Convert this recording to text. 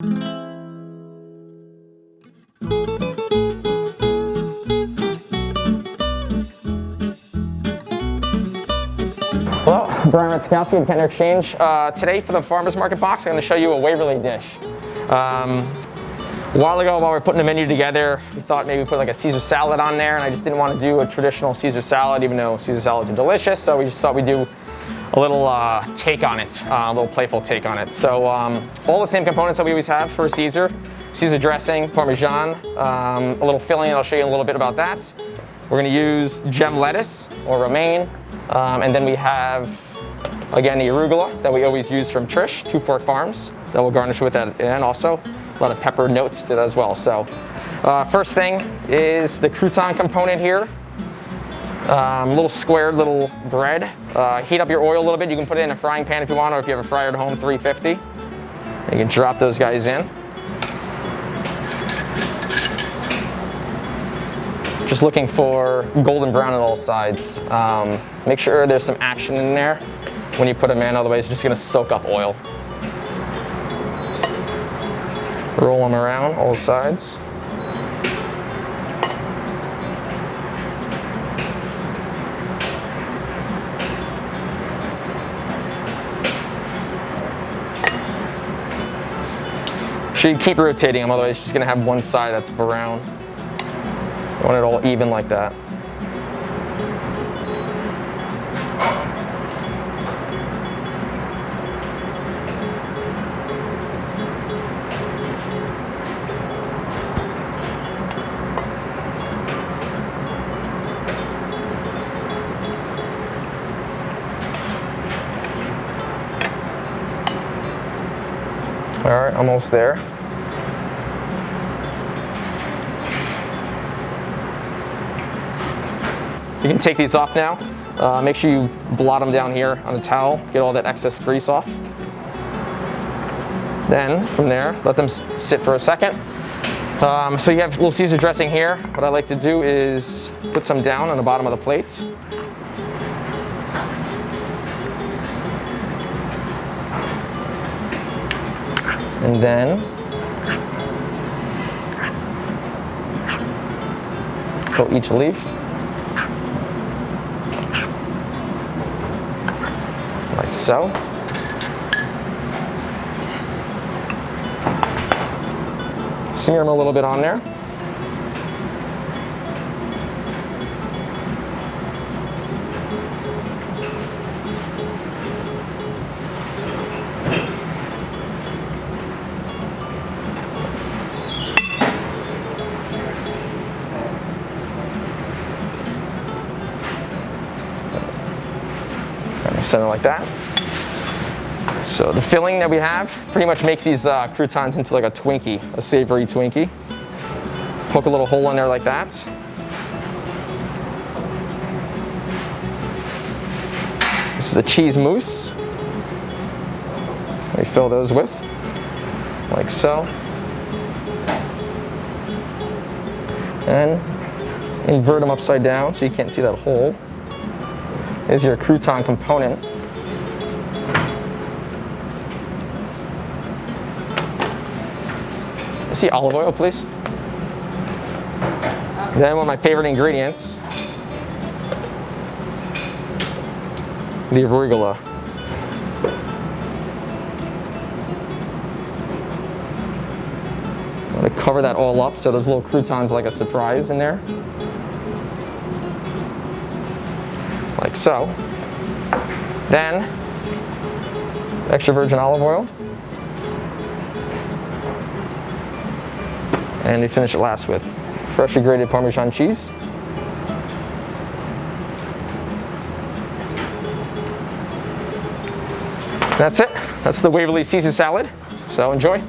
Hello, Brian Redzikowski with Kenner Exchange. Today for the farmer's market box, I'm going to show you a Waverly dish. A while ago, while we were putting the menu together, we thought maybe we put like a Caesar salad on there, and I just didn't want to do a traditional Caesar salad, even though Caesar salads are delicious. So we just thought we'd do a little take on it, a little playful take on it. So all the same components that we always have for a Caesar dressing, Parmesan, a little filling, and I'll show you a little bit about that. We're going to use gem lettuce or romaine, and then we have, again, the arugula that we always use from Trish, Two Fork Farms, that we'll garnish with that, and also a lot of pepper notes to that as well. So first thing is the crouton component here. Little squared little bread. Heat up your oil a little bit. You can put it in a frying pan if you want, or if you have a fryer at home, 350. You can drop those guys in. Just looking for golden brown on all sides. Make sure there's some action in there when you put them in, otherwise it's just gonna soak up oil. Roll them around all sides. Should keep rotating them, otherwise it's just gonna have one side that's brown. You want it all even like that. All right, almost there. You can take these off now. Make sure you blot them down here on the towel, get all that excess grease off. Then from there, let them sit for a second. So you have a little Caesar dressing here. What I like to do is put some down on the bottom of the plate. And then coat each leaf. Like so. Sear them a little bit on there. Center like that. So the filling that we have pretty much makes these croutons into like a Twinkie, a savory Twinkie. Poke a little hole in there like that. This is the cheese mousse. We fill those with, like so. And invert them upside down so you can't see that hole. Is your crouton component. I see olive oil, please. Then one of my favorite ingredients, the arugula. I'm gonna cover that all up so those little croutons like a surprise in there. Like so. Then, extra virgin olive oil. And we finish it last with freshly grated Parmesan cheese. That's it. That's the Waverly Caesar salad. So enjoy.